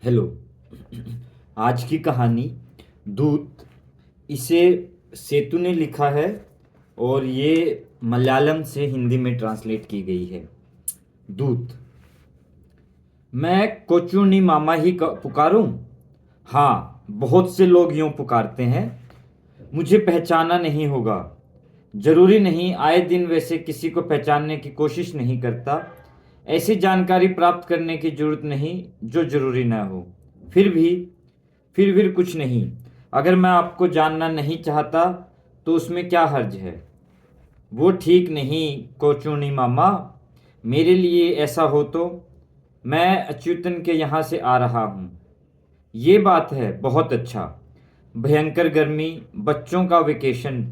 Hello. आज की कहानी दूत, इसे सेतु ने लिखा है और ये मलयालम से हिंदी में ट्रांसलेट की गई है। दूत। मैं कोचुन्नी मामा ही पुकारूं? हाँ, बहुत से लोग यूं पुकारते हैं। मुझे पहचाना नहीं होगा। जरूरी नहीं, आए दिन वैसे किसी को पहचानने की कोशिश नहीं करता। ऐसी जानकारी प्राप्त करने की जरूरत नहीं जो जरूरी ना हो। फिर भी फिर कुछ नहीं। अगर मैं आपको जानना नहीं चाहता तो उसमें क्या हर्ज है? वो ठीक नहीं कोचुनी मामा। मेरे लिए ऐसा हो तो मैं अच्युतन के यहाँ से आ रहा हूँ। ये बात है, बहुत अच्छा। भयंकर गर्मी, बच्चों का वेकेशन,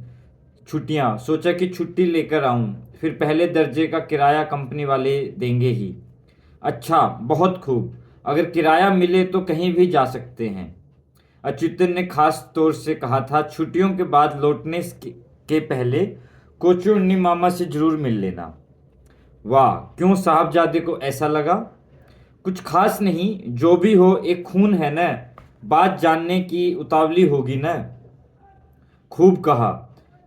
छुट्टियाँ, सोचा कि छुट्टी लेकर आऊँ। फिर पहले दर्जे का किराया कंपनी वाले देंगे ही। अच्छा, बहुत खूब। अगर किराया मिले तो कहीं भी जा सकते हैं। अच्युतन ने खास तौर से कहा था, छुट्टियों के बाद लौटने के पहले कोचुन्नी मामा से जरूर मिल लेना। वाह, क्यों साहबजादे को ऐसा लगा? कुछ खास नहीं, जो भी हो एक खून है न। बात जानने की उतावली होगी न। खूब कहा।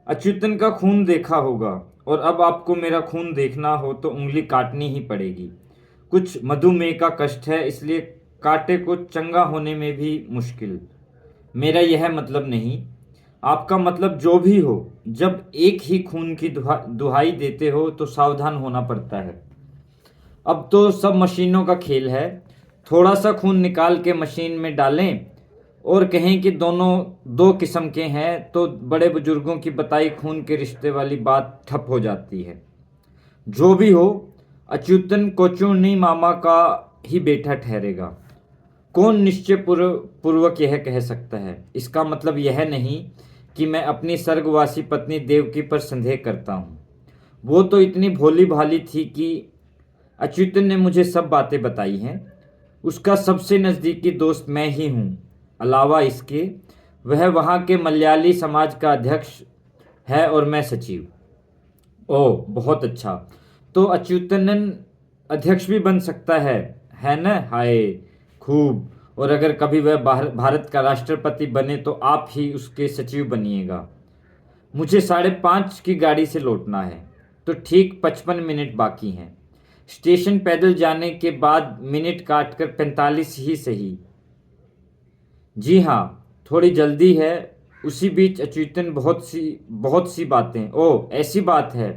अच्युतन का खून देखा होगा, और अब आपको मेरा खून देखना हो तो उंगली काटनी ही पड़ेगी। कुछ मधुमेह का कष्ट है, इसलिए कांटे को चंगा होने में भी मुश्किल। मेरा यह मतलब नहीं। आपका मतलब जो भी हो, जब एक ही खून की दुहाई देते हो तो सावधान होना पड़ता है। अब तो सब मशीनों का खेल है। थोड़ा सा खून निकाल के मशीन में डालें और कहें कि दोनों दो किस्म के हैं तो बड़े बुजुर्गों की बताई खून के रिश्ते वाली बात ठप हो जाती है। जो भी हो, अच्युतन कोचुन्नी मामा का ही बेटा ठहरेगा। कौन निश्चय पूर्वक यह कह सकता है? इसका मतलब यह नहीं कि मैं अपनी स्वर्गवासी पत्नी देवकी पर संदेह करता हूँ। वो तो इतनी भोली भाली थी कि अच्युतन ने मुझे सब बातें बताई हैं। उसका सबसे नज़दीकी दोस्त मैं ही हूँ। अलावा इसके, वह वहाँ के मलयाली समाज का अध्यक्ष है और मैं सचिव। ओह, बहुत अच्छा। तो अच्युतनन अध्यक्ष भी बन सकता है न? हाय, खूब। और अगर कभी वह भारत का राष्ट्रपति बने तो आप ही उसके सचिव बनिएगा। मुझे 5:30 की गाड़ी से लौटना है, तो ठीक 55 मिनट बाकी हैं। स्टेशन पैदल जाने के बाद मिनट काटकर 45 ही सही। जी हाँ, थोड़ी जल्दी है। उसी बीच अच्युतन बहुत सी बातें। ओह, ऐसी बात है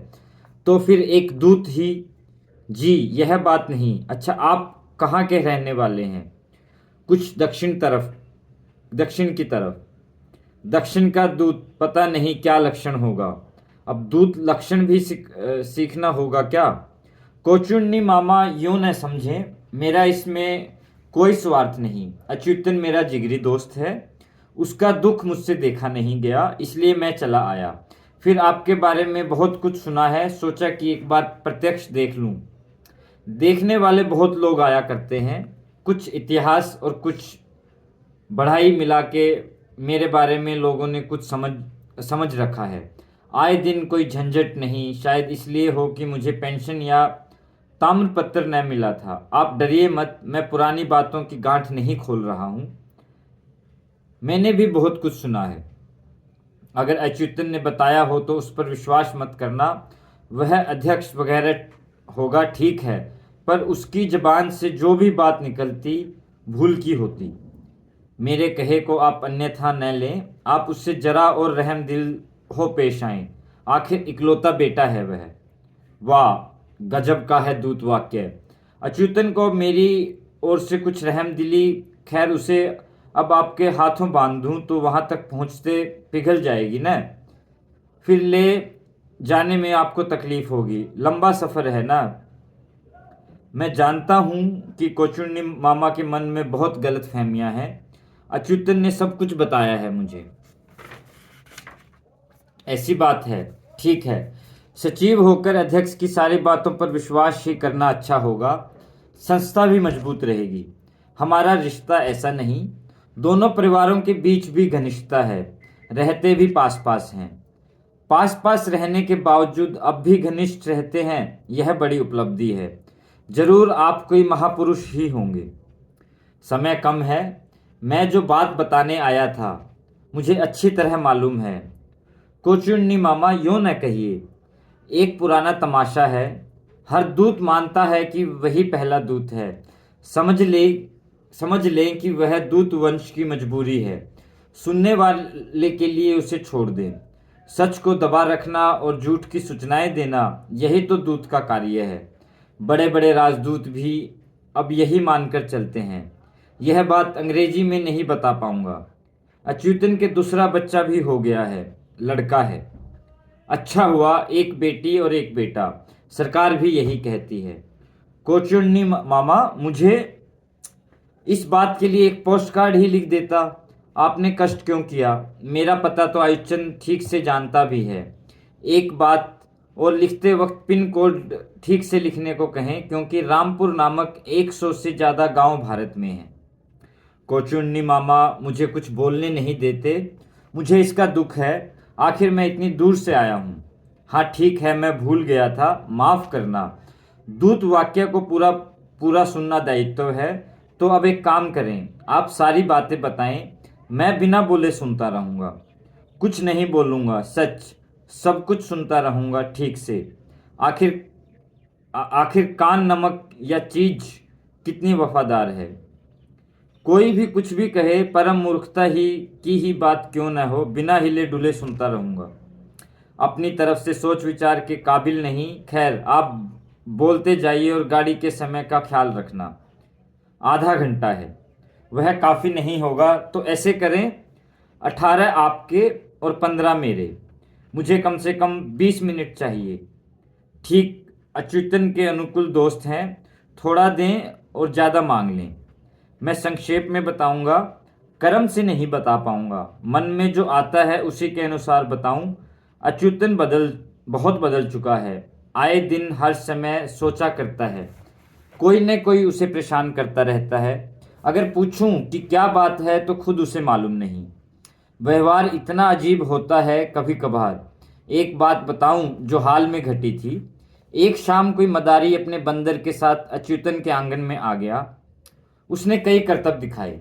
तो फिर एक दूत ही। जी, यह बात नहीं। अच्छा, आप कहाँ के रहने वाले हैं? कुछ दक्षिण की तरफ। दक्षिण का दूत, पता नहीं क्या लक्षण होगा। अब दूत लक्षण भी सीखना होगा क्या? कोचुन्नी मामा, यूं न समझें, मेरा इसमें कोई स्वार्थ नहीं। अच्युतन मेरा जिगरी दोस्त है। उसका दुख मुझसे देखा नहीं गया, इसलिए मैं चला आया। फिर आपके बारे में बहुत कुछ सुना है, सोचा कि एक बार प्रत्यक्ष देख लूं। देखने वाले बहुत लोग आया करते हैं। कुछ इतिहास और कुछ बढ़ाई मिला के मेरे बारे में लोगों ने कुछ समझ रखा है। आए दिन कोई झंझट नहीं। शायद इसलिए हो कि मुझे पेंशन या ताम्रपत्र न मिला था। आप डरिए मत, मैं पुरानी बातों की गांठ नहीं खोल रहा हूं। मैंने भी बहुत कुछ सुना है। अगर अच्युतन ने बताया हो तो उस पर विश्वास मत करना। वह अध्यक्ष वगैरह होगा, ठीक है, पर उसकी जबान से जो भी बात निकलती भूल की होती। मेरे कहे को आप अन्यथा न लें। आप उससे जरा और रहम दिल हो पेश आएं। आखिर इकलौता बेटा है वह। वाह, गजब का है दूत वाक्य। अच्युतन को मेरी ओर से कुछ रहम दिली। खैर, उसे अब आपके हाथों बांध दूं तो वहां तक पहुंचते पिघल जाएगी न। फिर ले जाने में आपको तकलीफ होगी, लंबा सफर है ना। मैं जानता हूं कि कोचुन्नी मामा के मन में बहुत गलत फहमियां हैं। अच्युतन ने सब कुछ बताया है मुझे। ऐसी बात है, ठीक है। सचिव होकर अध्यक्ष की सारी बातों पर विश्वास ही करना अच्छा होगा। संस्था भी मजबूत रहेगी। हमारा रिश्ता ऐसा नहीं। दोनों परिवारों के बीच भी घनिष्ठता है। रहते भी पास पास हैं। पास पास रहने के बावजूद अब भी घनिष्ठ रहते हैं, यह बड़ी उपलब्धि है। जरूर आप कोई महापुरुष ही होंगे। समय कम है। मैं जो बात बताने आया था मुझे अच्छी तरह मालूम है। कोचुन्नी मामा, यूँ न कहिए। एक पुराना तमाशा है। हर दूत मानता है कि वही पहला दूत है। समझ ले समझ लें कि वह दूत वंश की मजबूरी है। सुनने वाले के लिए उसे छोड़ दें। सच को दबा रखना और झूठ की सूचनाएं देना, यही तो दूत का कार्य है। बड़े बड़े राजदूत भी अब यही मानकर चलते हैं। यह बात अंग्रेजी में नहीं बता पाऊंगा। अच्युतन के दूसरा बच्चा भी हो गया है, लड़का है। अच्छा हुआ, एक बेटी और एक बेटा। सरकार भी यही कहती है। कोचुन्नी मामा, मुझे इस बात के लिए एक पोस्ट कार्ड ही लिख देता। आपने कष्ट क्यों किया? मेरा पता तो आयुचंद ठीक से जानता भी है। एक बात और, लिखते वक्त पिन कोड ठीक से लिखने को कहें, क्योंकि रामपुर नामक 100 से ज़्यादा गांव भारत में हैं। कोचुन्नी मामा मुझे कुछ बोलने नहीं देते। मुझे इसका दुख है। आखिर मैं इतनी दूर से आया हूँ। हाँ ठीक है, मैं भूल गया था, माफ़ करना। दूत वाक्य को पूरा पूरा सुनना दायित्व है। तो अब एक काम करें, आप सारी बातें बताएं। मैं बिना बोले सुनता रहूँगा। कुछ नहीं बोलूँगा, सच सब कुछ सुनता रहूँगा ठीक से। आखिर आखिर कान नमक या चीज कितनी वफादार है। कोई भी कुछ भी कहे, परम मूर्खता ही की ही बात क्यों न हो, बिना हिले डुले सुनता रहूंगा। अपनी तरफ से सोच विचार के काबिल नहीं। खैर, आप बोलते जाइए और गाड़ी के समय का ख्याल रखना। आधा घंटा है, वह काफ़ी नहीं होगा। तो ऐसे करें, 18 आपके और 15 मेरे। मुझे कम से कम 20 मिनट चाहिए। ठीक, अच्युतन के अनुकूल दोस्त हैं। थोड़ा दें और ज़्यादा मांग लें। मैं संक्षेप में बताऊंगा, कर्म से नहीं बता पाऊंगा। मन में जो आता है उसी के अनुसार बताऊं। अच्युतन बहुत बदल चुका है। आए दिन हर समय सोचा करता है। कोई न कोई उसे परेशान करता रहता है। अगर पूछूं कि क्या बात है तो खुद उसे मालूम नहीं। व्यवहार इतना अजीब होता है कभी कभार। एक बात बताऊं जो हाल में घटी थी। एक शाम कोई मदारी अपने बंदर के साथ अच्युतन के आंगन में आ गया। उसने कई करतब दिखाए।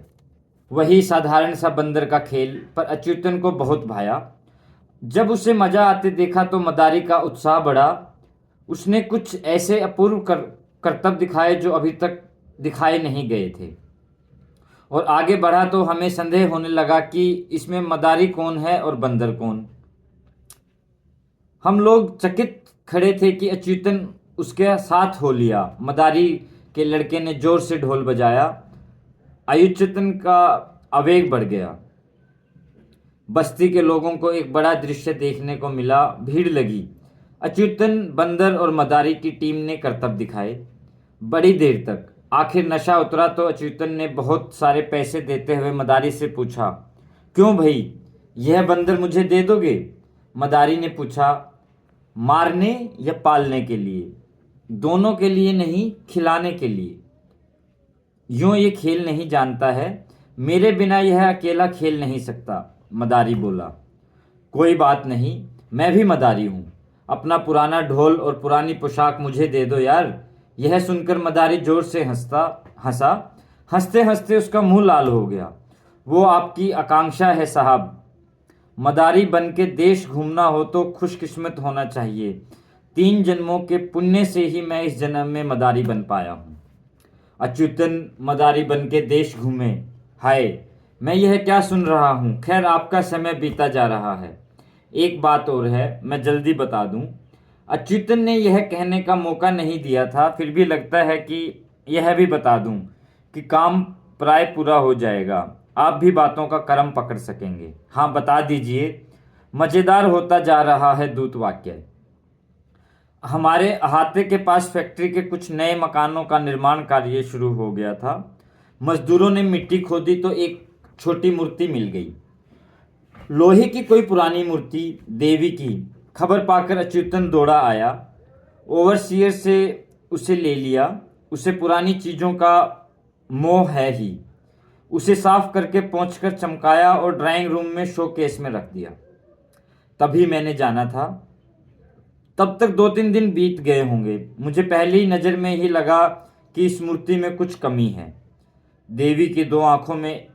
वही साधारण सा बंदर का खेल, पर अच्युतन को बहुत भाया। जब उसे मजा आते देखा तो मदारी का उत्साह बढ़ा। उसने कुछ ऐसे अपूर्व करतब दिखाए जो अभी तक दिखाए नहीं गए थे। और आगे बढ़ा तो हमें संदेह होने लगा कि इसमें मदारी कौन है और बंदर कौन। हम लोग चकित खड़े थे कि अच्युतन उसके साथ हो लिया। मदारी के लड़के ने जोर से ढोल बजाया। अच्युतन का आवेग बढ़ गया। बस्ती के लोगों को एक बड़ा दृश्य देखने को मिला। भीड़ लगी। अच्युतन, बंदर और मदारी की टीम ने करतब दिखाए बड़ी देर तक। आखिर नशा उतरा तो अच्युतन ने बहुत सारे पैसे देते हुए मदारी से पूछा, क्यों भाई, यह बंदर मुझे दे दोगे? मदारी ने पूछा, मारने या पालने के लिए? दोनों के लिए नहीं, खिलाने के लिए। यूं ये खेल नहीं जानता है। मेरे बिना यह अकेला खेल नहीं सकता। मदारी बोला, कोई बात नहीं, मैं भी मदारी हूँ। अपना पुराना ढोल और पुरानी पोशाक मुझे दे दो यार। यह सुनकर मदारी जोर से हंसा। हंसते हंसते उसका मुंह लाल हो गया। वो आपकी आकांक्षा है साहब। मदारी बन के देश घूमना हो तो खुशकिस्मत होना चाहिए। 3 जन्मों के पुण्य से ही मैं इस जन्म में मदारी बन पाया हूँ। अच्युतन मदारी बन के देश घूमे। हाय, मैं यह क्या सुन रहा हूँ। खैर, आपका समय बीता जा रहा है। एक बात और है, मैं जल्दी बता दूं। अच्युतन ने यह कहने का मौका नहीं दिया था, फिर भी लगता है कि यह भी बता दूं कि काम प्राय पूरा हो जाएगा। आप भी बातों का क्रम पकड़ सकेंगे। हाँ, बता दीजिए। मज़ेदार होता जा रहा है दूत वाक्य। हमारे अहाते के पास फैक्ट्री के कुछ नए मकानों का निर्माण कार्य शुरू हो गया था। मजदूरों ने मिट्टी खोदी तो एक छोटी मूर्ति मिल गई। लोहे की कोई पुरानी मूर्ति, देवी की। खबर पाकर अच्युतन दौड़ा आया। ओवरसियर से उसे ले लिया। उसे पुरानी चीज़ों का मोह है ही। उसे साफ करके पोंछकर चमकाया और ड्राइंग रूम में शोकेस में रख दिया। तभी मैंने जाना था। तब तक 2-3 दिन बीत गए होंगे। मुझे पहली नज़र में ही लगा कि इस मूर्ति में कुछ कमी है। देवी की दो आंखों में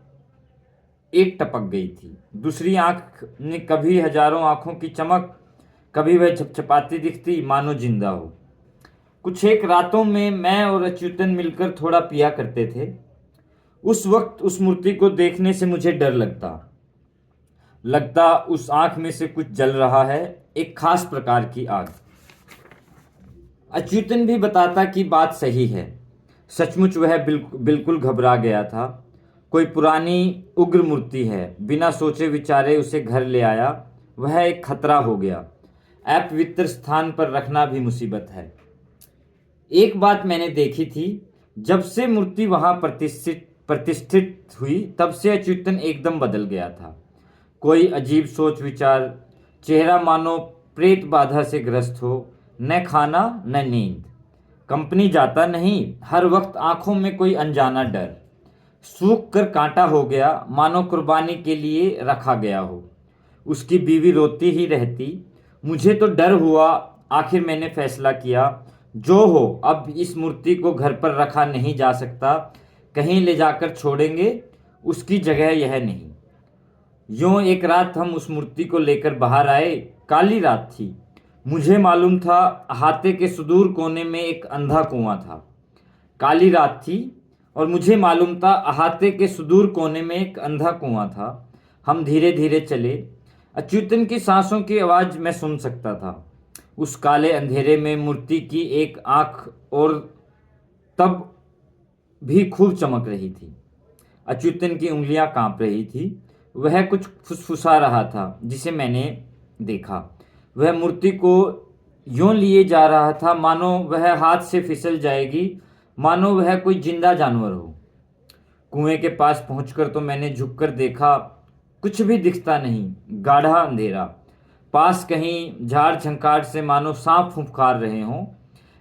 एक टपक गई थी, दूसरी आंख ने कभी हजारों आंखों की चमक, कभी वह छपछपाती दिखती मानो जिंदा हो। कुछ एक रातों में मैं और अच्युतन मिलकर थोड़ा पिया करते थे। उस वक्त उस मूर्ति को देखने से मुझे डर लगता लगता उस आंख में से कुछ जल रहा है, एक खास प्रकार की आग। अच्युतन भी बताता कि बात सही है। सचमुच वह बिल्कुल घबरा गया था। कोई पुरानी उग्र मूर्ति है, बिना सोचे विचारे उसे घर ले आया। वह एक खतरा हो गया। अपवित्र स्थान पर रखना भी मुसीबत है। एक बात मैंने देखी थी, जब से मूर्ति वहां प्रतिष्ठित हुई तब से अच्युतन एकदम बदल गया था। कोई अजीब सोच विचार, चेहरा मानो प्रेत बाधा से ग्रस्त हो। न खाना न नींद, कंपनी जाता नहीं, हर वक्त आंखों में कोई अनजाना डर। सूख कर कांटा हो गया, मानो कुर्बानी के लिए रखा गया हो। उसकी बीवी रोती ही रहती। मुझे तो डर हुआ। आखिर मैंने फैसला किया, जो हो, अब इस मूर्ति को घर पर रखा नहीं जा सकता, कहीं ले जाकर छोड़ेंगे, उसकी जगह यह नहीं। यूं एक रात हम उस मूर्ति को लेकर बाहर आए। काली रात थी। मुझे मालूम था अहाते के सुदूर कोने में एक अंधा कुआं था। काली रात थी और मुझे मालूम था अहाते के सुदूर कोने में एक अंधा कुआं था। हम धीरे धीरे चले। अच्युतन की सांसों की आवाज मैं सुन सकता था। उस काले अंधेरे में मूर्ति की एक आंख और तब भी खूब चमक रही थी। अच्युतन की उंगलियां कांप रही थी। वह कुछ फुसफुसा रहा था जिसे मैंने देखा। वह मूर्ति को यूं लिए जा रहा था मानो वह हाथ से फिसल जाएगी, मानो वह कोई जिंदा जानवर हो। कुएं के पास पहुंचकर तो मैंने झुककर देखा, कुछ भी दिखता नहीं, गाढ़ा अंधेरा। पास कहीं झाड़ झंकार से मानो सांप फुफकार रहे हों।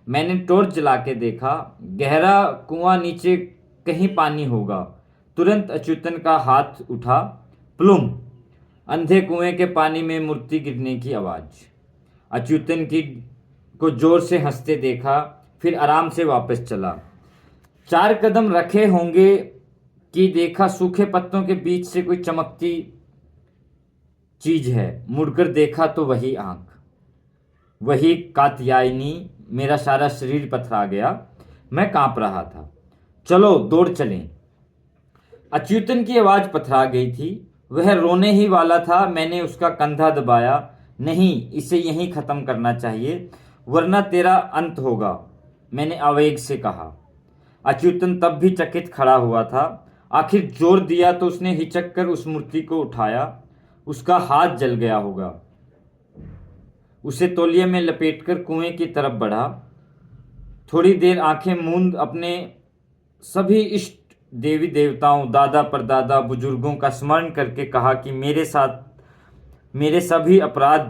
मैंने टॉर्च जला के देखा, गहरा कुआं, नीचे कहीं पानी होगा। तुरंत अच्युतन का हाथ उठा, प्लुम। अंधे कुएं के पानी में मूर्ति गिरने की आवाज। अच्युतन की को जोर से हंसते देखा, फिर आराम से वापस चला। 4 कदम रखे होंगे कि देखा सूखे पत्तों के बीच से कोई चमकती चीज है। मुड़कर देखा तो वही आंख, वही कात्यायनी। मेरा सारा शरीर पथरा गया। मैं कांप रहा था। चलो दौड़ चलें। अच्युतन की आवाज पथरा गई थी। वह रोने ही वाला था। मैंने उसका कंधा दबाया। नहीं, इसे यहीं खत्म करना चाहिए, वरना तेरा अंत होगा, मैंने आवेग से कहा। अच्युतन तब भी चकित खड़ा हुआ था। आखिर जोर दिया तो उसने हिचक कर उस मूर्ति को उठाया। उसका हाथ जल गया होगा। उसे तौलिए में लपेटकर कुएं की तरफ बढ़ा। थोड़ी देर आंखें मूंद अपने सभी इष्ट देवी देवताओं, दादा परदादा, बुजुर्गों का स्मरण करके कहा कि मेरे साथ मेरे सभी अपराध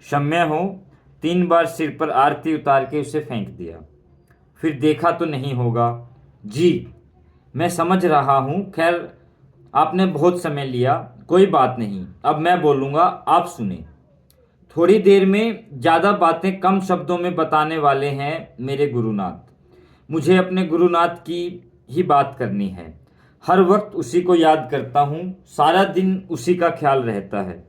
क्षम्य हो। 3 बार सिर पर आरती उतार के उसे फेंक दिया। फिर देखा तो नहीं होगा। जी, मैं समझ रहा हूं। खैर, आपने बहुत समय लिया, कोई बात नहीं। अब मैं बोलूंगा, आप सुने। थोड़ी देर में ज्यादा बातें कम शब्दों में बताने वाले हैं मेरे गुरुनाथ। मुझे अपने गुरुनाथ की ही बात करनी है। हर वक्त उसी को याद करता हूँ, सारा दिन उसी का ख्याल रहता है।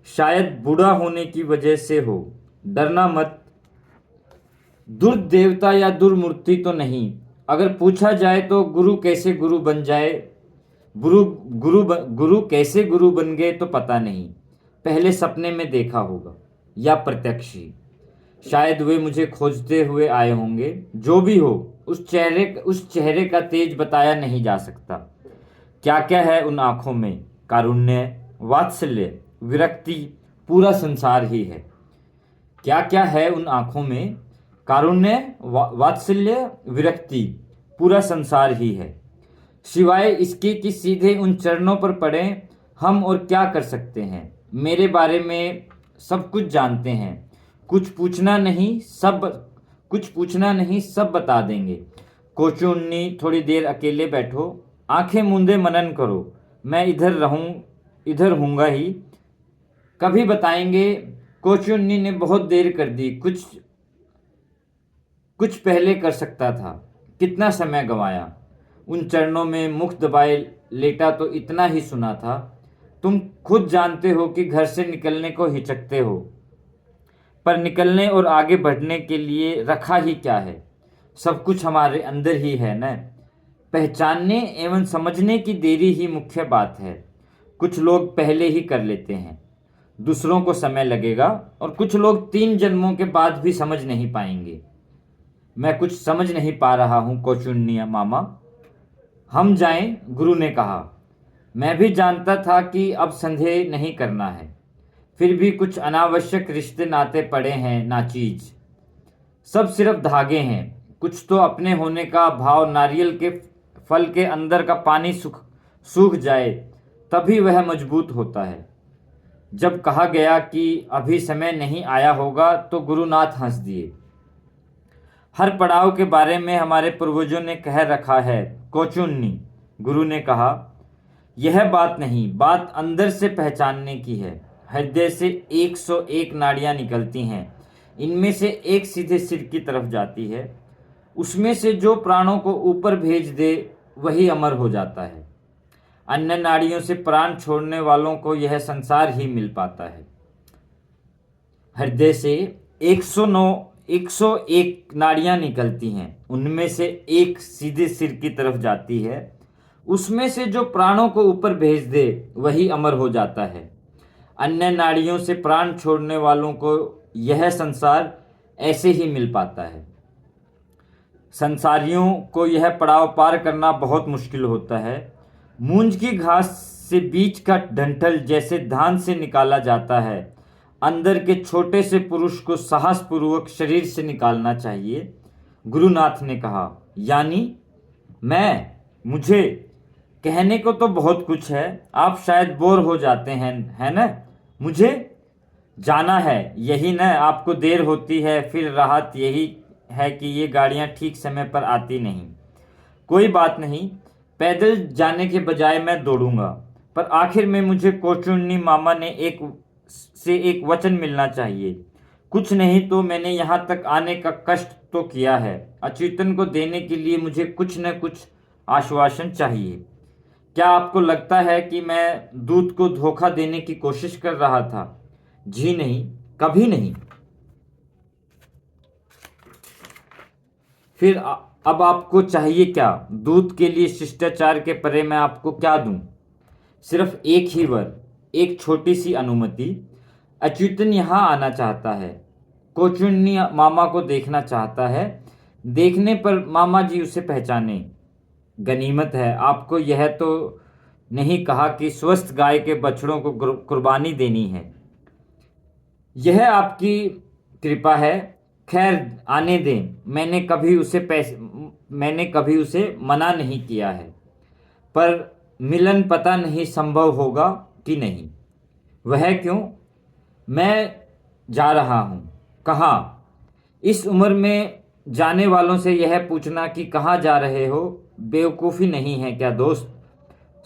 शायद बूढ़ा होने की वजह से हो। डरना मत। दुर्देवता या दुर्मूर्ति तो नहीं। अगर पूछा जाए तो गुरु कैसे गुरु बन जाए, गुरु कैसे गुरु बन गए तो पता नहीं। पहले सपने में देखा होगा या प्रत्यक्ष ही। शायद वे मुझे खोजते हुए आए होंगे। जो भी हो, उस चेहरे का तेज बताया नहीं जा सकता। क्या क्या है उन आंखों में? कारुण्य, वात्सल्य, विरक्ति, पूरा संसार ही है। क्या क्या है उन आंखों में? कारुण्य, वात्सल्य, विरक्ति, पूरा संसार ही है। सिवाय इसके कि सीधे उन चरणों पर पड़े, हम और क्या कर सकते हैं? मेरे बारे में सब कुछ जानते हैं। कुछ पूछना नहीं, सब बता देंगे। कोचुन्नी, थोड़ी देर अकेले बैठो, आंखें मूंदे मनन करो। मैं इधर हूँगा ही, कभी बताएंगे। कोचुन्नी ने बहुत देर कर दी। कुछ पहले कर सकता था। कितना समय गंवाया। उन चरणों में मुख दबाए लेटा तो इतना ही सुना था, तुम खुद जानते हो कि घर से निकलने को हिचकते हो, पर निकलने और आगे बढ़ने के लिए रखा ही क्या है, सब कुछ हमारे अंदर ही है न। पहचानने एवं समझने की देरी ही मुख्य बात है। कुछ लोग पहले ही कर लेते हैं, दूसरों को समय लगेगा, और कुछ लोग 3 जन्मों के बाद भी समझ नहीं पाएंगे। मैं कुछ समझ नहीं पा रहा हूँ कोचुन्नी मामा। हम जाएं, गुरु ने कहा। मैं भी जानता था कि अब संदेह नहीं करना है, फिर भी कुछ अनावश्यक रिश्ते नाते पड़े हैं नाचीज। सब सिर्फ धागे हैं। कुछ तो अपने होने का भाव, नारियल के फल के अंदर का पानी सूख जाए तभी वह मजबूत होता है। जब कहा गया कि अभी समय नहीं आया होगा तो गुरुनाथ हंस दिए। हर पड़ाव के बारे में हमारे पूर्वजों ने कह रखा है कोचुन्नी, गुरु ने कहा। यह बात नहीं, बात अंदर से पहचानने की है। हृदय से 101 नाड़ियां निकलती हैं, इनमें से एक सीधे सिर की तरफ जाती है। उसमें से जो प्राणों को ऊपर भेज दे वही अमर हो जाता है। अन्य नाड़ियों से प्राण छोड़ने वालों को यह संसार ही मिल पाता है। हृदय से 101 नाड़ियां निकलती हैं, उनमें से एक सीधे सिर की तरफ जाती है। उसमें से जो प्राणों को ऊपर भेज दे वही अमर हो जाता है। अन्य नाड़ियों से प्राण छोड़ने वालों को यह संसार ऐसे ही मिल पाता है। संसारियों को यह पड़ाव पार करना बहुत मुश्किल होता है। मूंज की घास से बीज का डंठल जैसे धान से निकाला जाता है, अंदर के छोटे से पुरुष को साहसपूर्वक शरीर से निकालना चाहिए, गुरुनाथ ने कहा। यानी मुझे कहने को तो बहुत कुछ है, आप शायद बोर हो जाते हैं, है न? मुझे जाना है, यही न? आपको देर होती है, फिर राहत यही है कि ये गाड़ियां ठीक समय पर आती नहीं। कोई बात नहीं, पैदल जाने के बजाय मैं दौड़ूंगा। पर आखिर में मुझे कोचुन्नी मामा ने एक वचन मिलना चाहिए। कुछ नहीं तो मैंने यहाँ तक आने का कष्ट तो किया है। अच्युतन को देने के लिए मुझे कुछ न कुछ आश्वासन चाहिए। क्या आपको लगता है कि मैं दूत को धोखा देने की कोशिश कर रहा था? जी नहीं, कभी नहीं। फिर अब आपको चाहिए क्या? दूत के लिए शिष्टाचार के परे मैं आपको क्या दूं? सिर्फ एक ही वर, एक छोटी सी अनुमति। अच्युतन यहाँ आना चाहता है, कोचुन्नी मामा को देखना चाहता है। देखने पर मामा जी उसे पहचाने। गनीमत है। आपको यह तो नहीं कहा कि स्वस्थ गाय के बछड़ों को कुर्बानी देनी है। यह आपकी कृपा है। खैर, आने दें। मैंने कभी उसे मना नहीं किया है, पर मिलन पता नहीं संभव होगा कि नहीं। वह क्यों? मैं जा रहा हूँ। कहाँ? इस उम्र में जाने वालों से यह पूछना कि कहाँ जा रहे हो बेवकूफ़ी नहीं है क्या दोस्त?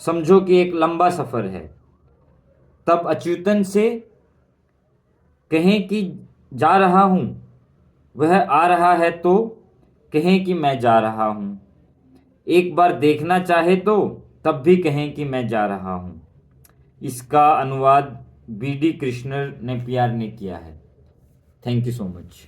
समझो कि एक लंबा सफ़र है। तब अच्युतन से कहें कि जा रहा हूँ, वह आ रहा है तो कहें कि मैं जा रहा हूँ। एक बार देखना चाहे तो तब भी कहें कि मैं जा रहा हूँ। इसका अनुवाद BD कृष्णन ने किया है। Thank you so much.